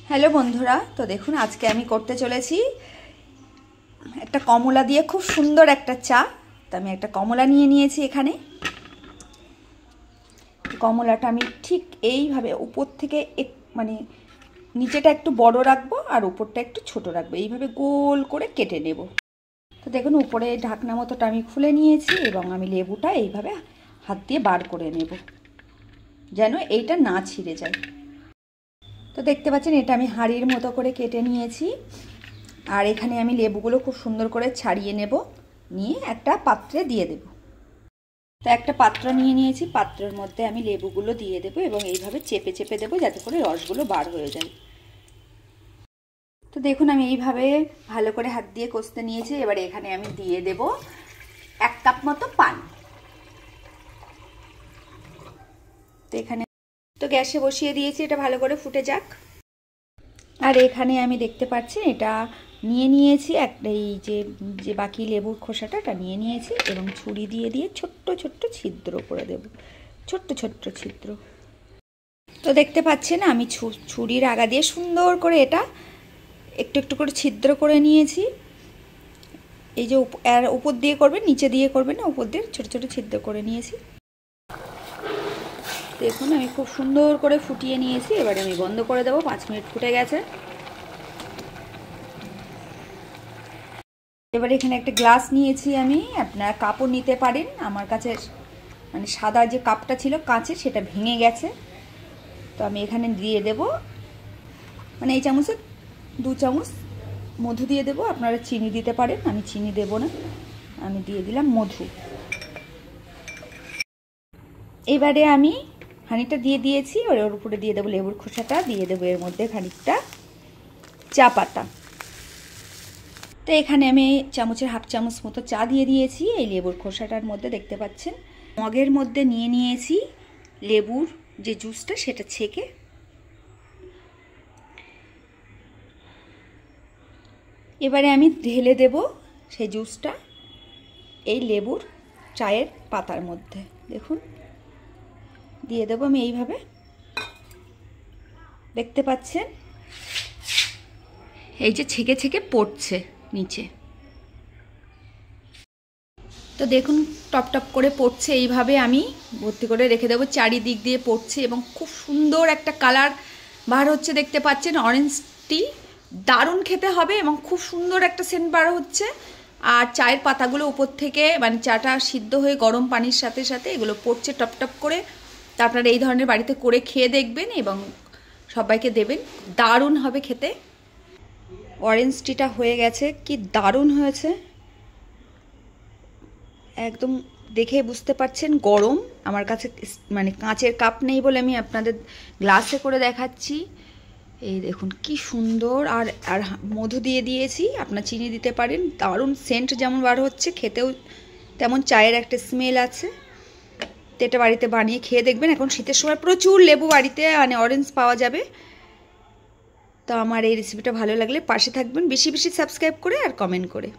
Hello বন্ধুরা, তো দেখুন আজকে আমি করতে চলেছি একটা কমলা দিয়ে খুব সুন্দর একটা চা। তো আমি একটা কমলা নিয়ে নিয়েছি এখানে। কমলাটা আমি ঠিক এইভাবে উপর থেকে মানে নিচেটা একটু বড় রাখবো আর উপরটা একটু ছোট রাখবো, এইভাবে গোল করে কেটে নেব। তো দেখুন উপরে ঢাকনা মতোটা আমি খুলে নিয়েছি এবং আমি লেবুটা এইভাবে হাত দিয়ে বার করে নেব যেন এইটা না ছিঁড়ে যায়। তো দেখতে পাচ্ছেন এটা আমি হাঁড়ির মতো করে কেটে নিয়েছি। আর এখানে আমি লেবুগুলো খুব সুন্দর করে ছাড়িয়ে নেব, নিয়ে একটা পাত্রে দিয়ে দেব। তো একটা পাত্র নিয়ে নিয়েছি, পাত্রের মধ্যে আমি লেবুগুলো দিয়ে দেব এবং এইভাবে চেপে চেপে দেবো যাতে করে রসগুলো বার হয়ে যায়। তো দেখুন আমি এইভাবে ভালো করে হাত দিয়ে কষতে নিয়েছি। এবারে এখানে আমি দিয়ে দেব 1 কাপ মতো পানি। তো এখানে তো গ্যাসে বসিয়ে দিয়েছি, এটা ভালো করে ফুটে যাক। আর এখানে আমি দেখতে পাচ্ছি এটা নিয়ে নিয়েছি একটা, এই যে বাকি লেবুর খোসাটা এটা নিয়ে নিয়েছি এবং ছুরি দিয়ে দিয়ে ছোট্ট ছোট্ট ছিদ্র করে দেব, ছোট্ট ছোট্ট ছিদ্র। তো দেখতে পাচ্ছেন আমি ছুরির আগা দিয়ে সুন্দর করে এটা একটু একটু করে ছিদ্র করে নিয়েছি। এই যে উপর দিয়ে করবেন, নিচে দিয়ে করবেন না, উপর দিয়ে ছোট ছোট ছিদ্র করে নিয়েছি। দেখুন আমি খুব সুন্দর করে ফুটিয়ে নিয়েছি। এবারে আমি বন্ধ করে দেবো। 5 মিনিট ফুটে গেছে। এবারে এখানে একটা গ্লাস নিয়েছি আমি, আপনারা কাপও নিতে পারেন। আমার কাছে মানে সাদা যে কাপটা ছিল কাঁচের, সেটা ভেঙে গেছে। তো আমি এখানে দিয়ে দেব, মানে এই চামচে 2 চামচ মধু দিয়ে দেব। আপনারা চিনি দিতে পারেন, আমি চিনি দেব না, আমি দিয়ে দিলাম মধু। এবারে আমি হাঁড়িটা দিয়ে দিয়েছি, ওর উপরে দিয়ে দেবো লেবুর খোসাটা, দিয়ে দেবো এর মধ্যে খানিকটা চা পাতা। তো এখানে আমি চামচের 1/2 চামচ মতো চা দিয়ে দিয়েছি এই লেবুর খোসাটার মধ্যে। দেখতে পাচ্ছেন মগের মধ্যে নিয়ে নিয়েছি লেবুর যে জুসটা, সেটা ছেঁকে। এবারে আমি ঢেলে দেব সেই জুসটা এই লেবুর চায়ের পাতার মধ্যে। দেখুন দিয়ে দেবো আমি এইভাবে। দেখতে পাচ্ছেন এই যে ছেঁকে ছেঁকে পড়ছে নিচে। তো দেখুন টপ টপ করে পড়ছে, এইভাবে আমি ভর্তি করে রেখে দেবো। চারিদিক দিয়ে পড়ছে এবং খুব সুন্দর একটা কালার বার হচ্ছে। দেখতে পাচ্ছেন অরেঞ্জ টি, দারুণ খেতে হবে এবং খুব সুন্দর একটা সেন্ট বার হচ্ছে। আর চায়ের পাতাগুলো উপর থেকে, মানে চাটা সিদ্ধ হয়ে গরম পানির সাথে সাথে এগুলো পড়ছে টপ টপ করে। তা আপনারা এই ধরনের বাড়িতে করে খেয়ে দেখবেন এবং সবাইকে দেবেন, দারুণ হবে খেতে। অরেঞ্জ টিটা হয়ে গেছে, কি দারুণ হয়েছে, একদম দেখে বুঝতে পারছেন গরম। আমার কাছে মানে কাঁচের কাপ নেই বলে আমি আপনাদের গ্লাসে করে দেখাচ্ছি। এই দেখুন কি সুন্দর। আর আর মধু দিয়ে দিয়েছি, আপনার চিনি দিতে পারেন। দারুণ সেন্ট যেমন বার হচ্ছে, খেতেও তেমন চায়ের একটা স্মেল আছে। তো এটা বাড়িতে বানিয়ে খেয়ে দেখবেন। এখন শীতের সময় প্রচুর লেবু বাড়িতে মানে অরেঞ্জ পাওয়া যাবে। তো আমার এই রেসিপিটা ভালো লাগলে পাশে থাকবেন, বেশি বেশি সাবস্ক্রাইব করে আর কমেন্ট করে।